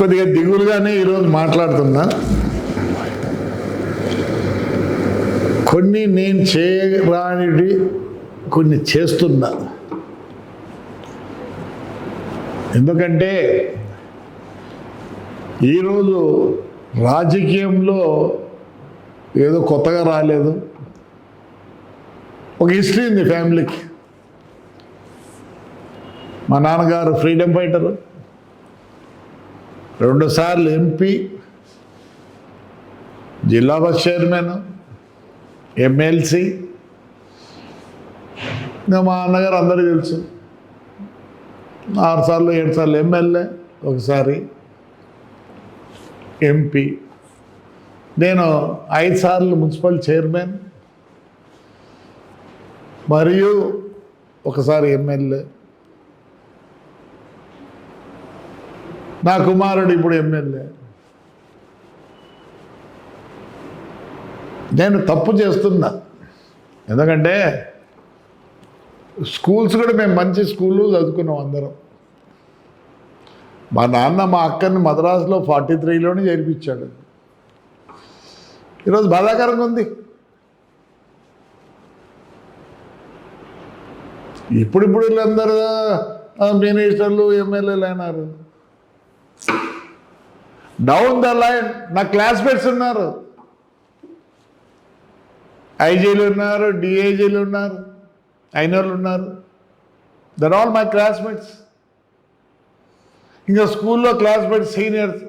కొద్దిగా దిగులుగానే ఈరోజు మాట్లాడుతున్నా. కొన్ని నేను చేయరానివి కొన్ని చేస్తున్నా. ఎందుకంటే ఈరోజు రాజకీయంలో ఏదో కొత్తగా రాలేదు, ఒక హిస్టరీ ఉంది ఫ్యామిలీకి. మా నాన్నగారు ఫ్రీడమ్ ఫైటరు, 2 సార్లు ఎంపీ, జిల్లా బస్ చైర్మన్, ఎమ్మెల్సీ. ఇంకా మా అన్నగారు అందరికీ తెలుసు, 6 సార్లు 7 సార్లు ఎమ్మెల్యే, ఒకసారి ఎంపీ. నేను 5 సార్లు మున్సిపల్ చైర్మన్ మరియు ఒకసారి ఎమ్మెల్యే. నా కుమారుడు ఇప్పుడు ఎమ్మెల్యే. నేను తప్పు చేస్తున్నా, ఎందుకంటే స్కూల్స్ కూడా మేము మంచి స్కూళ్ళు చదువుకున్నాం అందరం. మా నాన్న మా అక్కని మద్రాసులో 43లోనే చేర్పించాడు. ఈరోజు బాధాకరంగా ఉంది. ఇప్పుడు వీళ్ళందరూ మినిస్టర్లు ఎమ్మెల్యేలు అయినారు. డౌన్ ద లైన్ నా క్లాస్మేట్స్ ఉన్నారు, ఐజీలు ఉన్నారు, డిఐజీలు ఉన్నారు, అయినోళ్ళు ఉన్నారు. There all my classmates. ఇంకా స్కూల్లో క్లాస్మేట్స్ సీనియర్స్,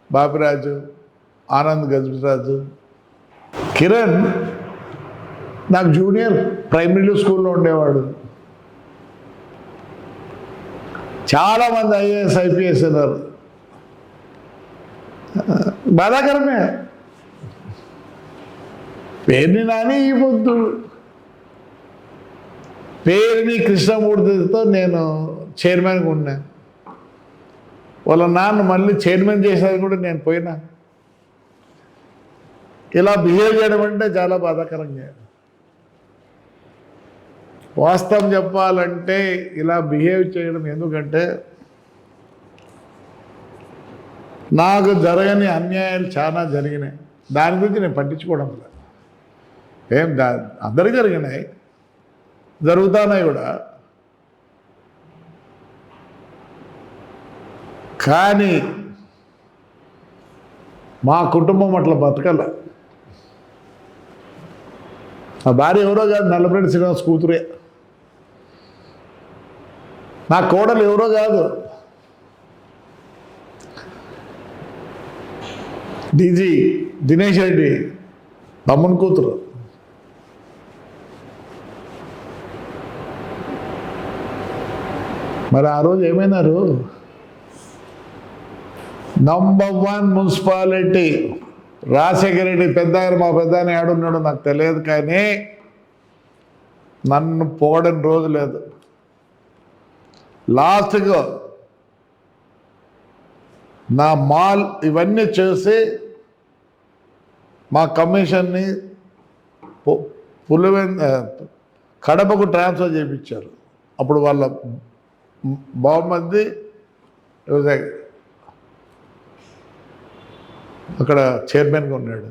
బాపిరాజు, ఆనంద్ గజరాజు, కిరణ్ నాకు జూనియర్, ప్రైమరీ స్కూల్లో ఉండేవాడు. చాలామంది ఐఏఎస్ ఐపీఎస్ ఉన్నారు. బాధాకరమే. పేరుని నాని ఈ పొద్దు పేరుని కృష్ణమూర్తితో నేను చైర్మన్గా ఉన్నా. వాళ్ళ నాన్న మళ్ళీ చైర్మన్ చేసేది కూడా నేను పోయినా. ఇలా బిహేవ్ చేయడం అంటే చాలా బాధాకరంగా. వాస్తవం చెప్పాలంటే ఇలా బిహేవ్ చేయడం ఎందుకంటే నాకు జరగని అన్యాయాలు చాలా జరిగినాయి. దాని గురించి నేను పట్టించుకోవడం లేదు. అందరికీ జరిగినాయి, జరుగుతున్నాయి కూడా. కానీ మా కుటుంబం అట్లా బతకల. మా భార్య ఎవరో కాదు, నల్లపరెడ్డి శ్రీనివాస్ కూతురే. నా కోడలు ఎవరో కాదు, డీజీ దినేష్ రెడ్డి తమ్ముని కూతురు. మరి ఆ రోజు ఏమైనారు? నంబర్ 1 మున్సిపాలిటీ రాజశేఖర రెడ్డి పెద్ద ఆయన. మా పెద్ద ఆయన ఏడున్నాడు నాకు తెలియదు, కానీ నన్ను పొగడని రోజు లేదు. లాస్ట్గా నా మాల్ ఇవన్నీ చేసి మా కమిషన్ని కడపకు ట్రాన్స్ఫర్ చేయించారు. అప్పుడు వాళ్ళ బాగుమంది అక్కడ చైర్మన్గా ఉన్నాడు.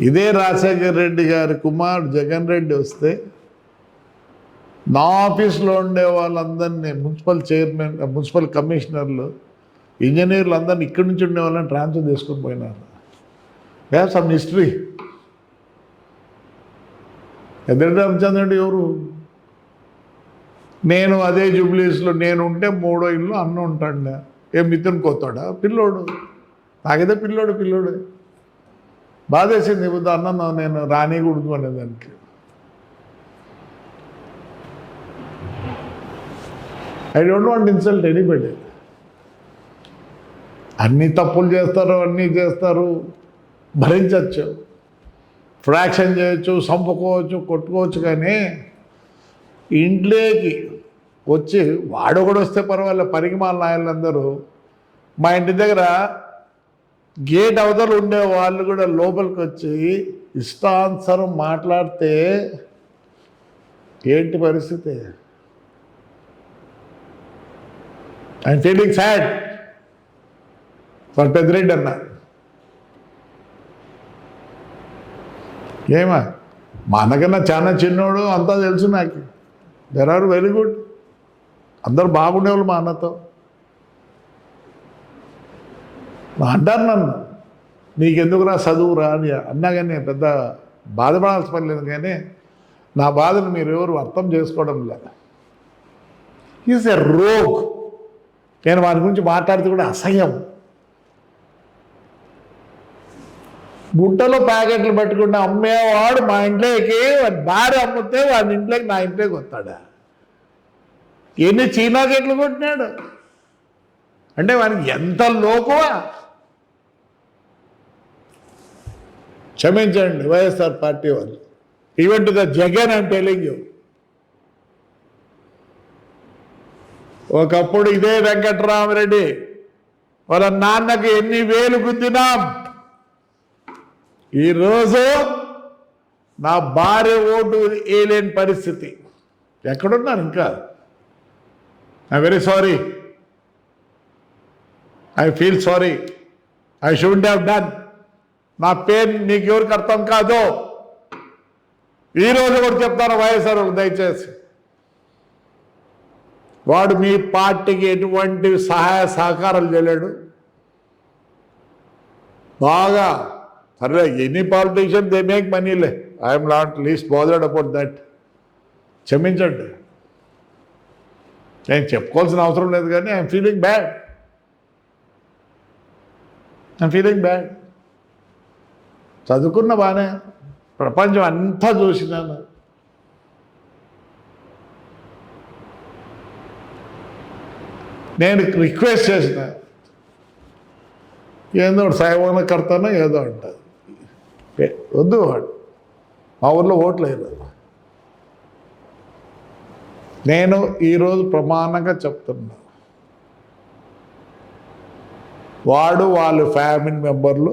ఇదే రాజశేఖర రెడ్డి గారి కుమారుడు జగన్ రెడ్డి వస్తే నా ఆఫీస్లో ఉండే వాళ్ళందరినీ మున్సిపల్ కమిషనర్లు, ఇంజనీర్లు అందరినీ ఇక్కడి నుంచి ఉండే వాళ్ళని ట్రాన్స్ఫర్ చేసుకొని పోయినారు. Have some history. ఎదురు రామచంద్రుడు ఎవరు? నేను అదే జూబ్లీస్లో నేను ఉంటే 3వ ఇల్లు అన్న ఉంటాడు. ఏం మిత్రుని కోతాడా? పిల్లోడు. నాకైతే పిల్లోడు బాధేసింది. ఇప్పుడు అన్న నేను రానికూడదు అనేదానికి. I don't want insult anybody. అన్ని తప్పులు చేస్తారు, అన్నీ చేస్తారు, భరించవచ్చు, ఫ్రాక్షన్ చేయొచ్చు, చంపుకోవచ్చు, కొట్టుకోవచ్చు. కానీ ఇంట్లోకి వచ్చి వాడొకడు వస్తే పర్వాలేదు, పరిగిమాల నాయలందరూ మా ఇంటి దగ్గర గేట్ అవతల ఉండే వాళ్ళు కూడా లోపలికి వచ్చి ఇష్టానుసారం మాట్లాడితే ఏంటి పరిస్థితి? I'm feeling sad for Peddireddy అన్న. ఏమా మా అన్నకన్నా చాలా చిన్నోడు, అంతా తెలుసు నాకు. దెర్ ఆర్ వెరీ గుడ్, అందరు బాగుండేవాళ్ళు మా అన్నతో. అంటారు నన్ను, నీకెందుకురా చదువురా అని అన్నా, కానీ పెద్ద బాధపడాల్సిన పని లేదు. కానీ నా బాధను మీరు ఎవరు అర్థం చేసుకోవడం లేదు. Is a rogue. నేను వారి గురించి మాట్లాడితే కూడా అసహ్యం. గుట్టలో ప్యాకెట్లు పెట్టుకుంటే అమ్మేవాడు మా ఇంట్లోకి భార్య అమ్మితే వాడి ఇంట్లోకి నా ఇంట్లోకి వస్తాడా? ఎన్ని చీనాకెట్లు కొట్టినాడు అంటే వానికి ఎంత లోకువా. క్షమించండి వైఎస్ఆర్ పార్టీ వాళ్ళు. Even to the Jagan I'm telling you. ఒకప్పుడు ఇదే వెంకట్రామరెడ్డి వాళ్ళ నాన్నకి ఎన్ని వేలు గుద్దినాం. ఈరోజు నా భార్య ఓటు వేయలేని పరిస్థితి. ఎక్కడున్నారు ఇంకా? I very sorry, I feel sorry, I should have done. నా పెయిన్ మీకు ఎవరికి అర్థం కాదు. ఈరోజు కూడా చెప్తాను వైఎస్ఆర్ దయచేసి, వాడు మీ పార్టీకి ఎటువంటి సహాయ సహకారాలు చేయలేడు. బాగా సరే, ఎనీ పాలిటీషియన్ దే మేక్ మనీలే, I'm not least bothered about that. క్షమించండి, నేను చెప్పుకోవాల్సిన అవసరం లేదు. కానీ I'm feeling bad, I'm feeling bad. చదువుకున్న బాగానే, ప్రపంచం అంతా చూసినాను. నేను రిక్వెస్ట్ చేసిన, ఏదో సాయమైన కడతానో ఏదో అంటారు. వద్దు, వాడు మా ఊర్లో ఓట్లు వేయలేదు. నేను ఈరోజు ప్రమాణంగా చెప్తున్నా, వాడు వాళ్ళ ఫ్యామిలీ మెంబర్లు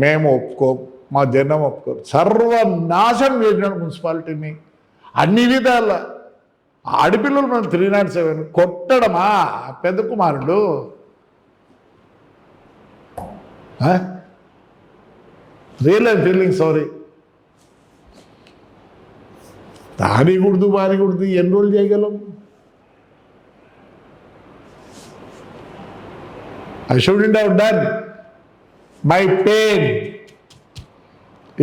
మేము ఒప్పుకోం, మా జనం ఒప్పుకోరు. సర్వనాశనం చేసినాడు మున్సిపాలిటీని అన్ని విధాల. ఆడపిల్లలు మనం 307 కొట్టడమా పెద్ద కుమారుడు? Real I'm feeling sorry. తానీకూడదు బానీకూడదు ఎన్ని రోజులు చేయగలం? I shouldn't have done my pain.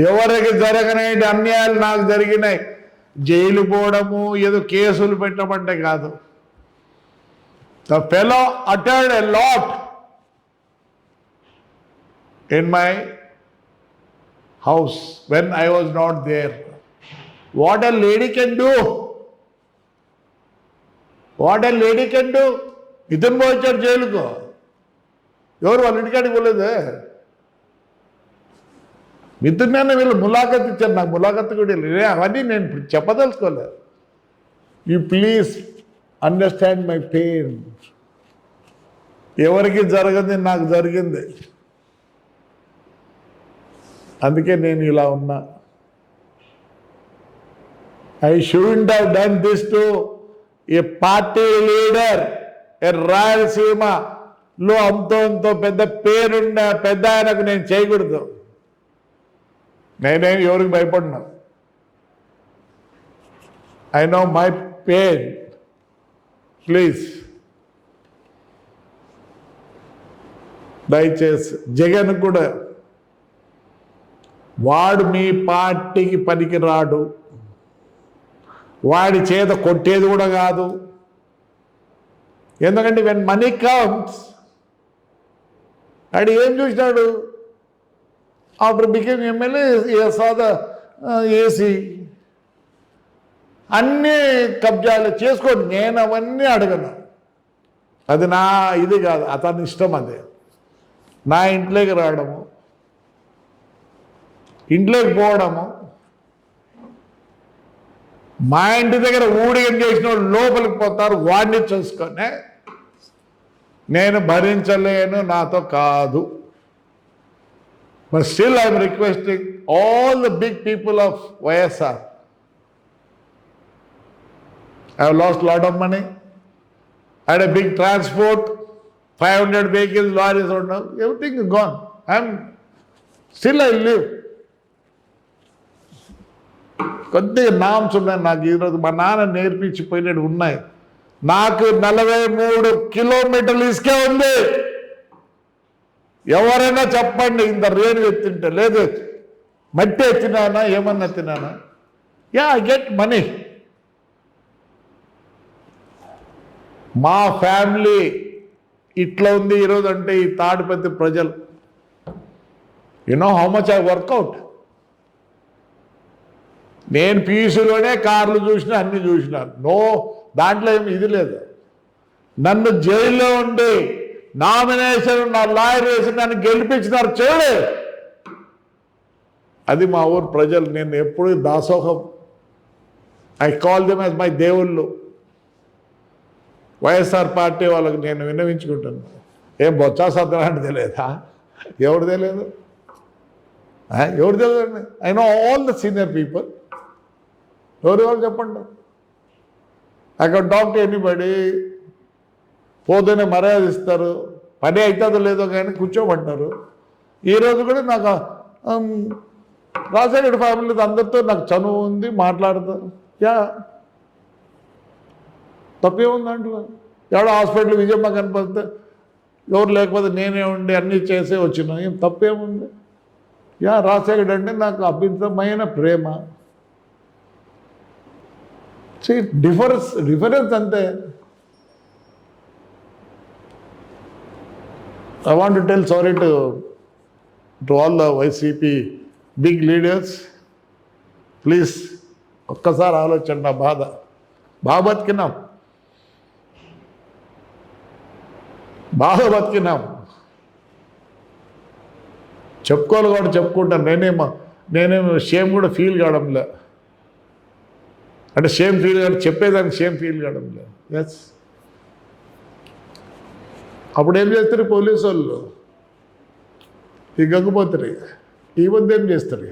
ఎవరికి జరగనేటి అన్యాయాలు నాకు జరిగినాయి. జైలు పోవడము, ఏదో కేసులు పెట్టమంటే కాదు. The fellow uttered a lot in my house when I was not there. What a lady can do, what a lady can do. ఇతను పోయించాడు జైలుకు, ఎవరు వాళ్ళ ఇంటికాడికి పోలేదే. మిత్రునే వీళ్ళు ములాఖత్ ఇచ్చారు, నాకు ములాఖత్ కూడా లేదు. అవన్నీ నేను చెప్పదలుచుకోలేదు. You please understand my pain. ఎవరికి జరగదు, నాకు జరిగింది. అందుకే నేను ఇలా ఉన్నా. I shouldn't have done this to a party leader, a రాయలసీమలో అంతో పెద్ద పేరున్న పెద్ద ఆయనకు నేను చేయకూడదు. నేనేం ఎవరికి భయపడినా. I know my pain. Please దయచేసి జగన్ కూడా, వాడు మీ పార్టీకి పనికి రాడు. వాడి చేత కొట్టేది కూడా కాదు. ఎందుకంటే వెన్ మనీ కమ్స్, వాడు ఏం చూసినాడు? ఆఫ్టర్ బికేమ్ ఎమ్మెల్యే సాదా ఏసీ అన్నీ కబ్జాలు చేసుకోండి. నేను అవన్నీ అడగను, అది నా ఇది కాదు, అతని ఇష్టం. అదే నా ఇంట్లోకి రావడము, ఇంట్లోకి పోవడము, మా ఇంటి దగ్గర ఊడిగం చేసిన వాళ్ళు లోపలికి పోతారు. వాడిని చూసుకొని నేను భరించలేను, నాతో కాదు. But still I'm requesting all the big people of YSR. I have lost lot of money. had a big transport, 500 vehicles, lorries, or no, everything is gone. Still I live. కొద్దిగా నామ్స్ ఉన్నాయి నాకు. ఈరోజు మా నాన్న నేర్పించిపోయినట్టు ఉన్నాయి. నాకు 43 కిలోమీటర్లు ఇసుకే ఉంది. ఎవరైనా చెప్పండి, ఇంత రేణు ఎత్తింటే. లేదు, మట్టి ఎత్తినానా, ఏమన్నా ఎత్తినానా? Yeah, I get money. మా ఫ్యామిలీ ఇట్లా ఉంది ఈరోజు అంటే ఈ తాడిపత్రి ప్రజలు. You know how much I work out. నేను పీసులోనే కార్లు చూసిన, అన్ని చూసినాను. దాంట్లో ఏమి ఇది లేదు. నన్ను జైల్లో ఉండి నామినేషన్ నా లాయర్ వేసి నన్ను గెలిపించినారు చూడే. అది మా ఊరు ప్రజలు. నేను ఎప్పుడు దాసోహం. I call them as my దేవుళ్ళు. వైఎస్ఆర్ పార్టీ వాళ్ళకి నేను విన్నవించుకుంటాను. ఏం బొత్స సత్యనారాయణ తెలియదా? ఎవరు తెలియదు? ఎవరు తెలియదండి? I know all the senior people. ఎవరు చెప్పండి. I can talk to anybody. పోతేనే మర్యాద ఇస్తారు. పని అవుతుందో లేదో కానీ కూర్చోమంటారు. ఈరోజు కూడా నాకు రాజశేఖర ఫ్యామిలీ అందరితో నాకు చనువు ఉంది, మాట్లాడతారు. యా, తప్పేముంది దాంట్లో? ఎవడో హాస్పిటల్ విజయమ్మ కనిపిస్తే ఎవరు లేకపోతే నేనే ఉండి అన్నీ చేసే వచ్చినా ఏం తప్పేముంది? యా, రాజశేఖర్ అంటే నాకు అభితమైన ప్రేమ. డిఫరెన్స్ అంతే. I want to tell sorry to all the YCP big leaders. Please, ఒక్కసారి ఆలోచన. నా బాగా బతికినాం, చెప్పుకోవాలి కూడా చెప్పుకుంటాను. నేనేమో షేమ్ కూడా ఫీల్ కావడంలే. అంటే షేమ్ ఫీల్ కాదు, చెప్పేదానికి షేమ్ ఫీల్ కావడంలే. ఎస్, అప్పుడు ఏం చేస్తారు పోలీసు వాళ్ళు? ఈ గంగిపోతారు. ఈ వద్ద ఏం చేస్తారు?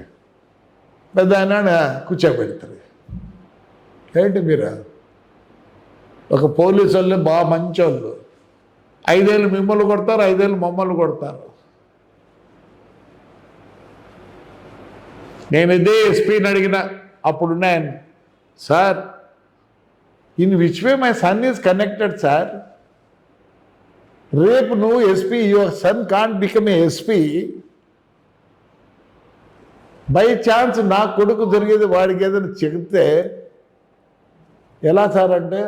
పెద్ద ఆయన కూర్చోబెడతారు. ఏంటి మీరు? ఒక పోలీసు వాళ్ళే బాగా మంచి వాళ్ళు. 5 ఏళ్ళు మిమ్మల్ని కొడతారు, 5 ఏళ్ళు మమ్మల్ని కొడతారు. నేను ఇదే ఎస్పీని అడిగిన అప్పుడున్నాయని, sir in which way my son is connected sir? రేపు నువ్వు SP, your son can't become a SP. By chance నా కొడుకు జరిగేది వాడికి ఏదైనా చెప్తే ఎలా సార్ అంటే,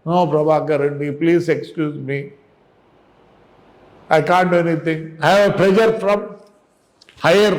no Prabhakar Reddy, please excuse me, I can't do anything. I have pressure from hire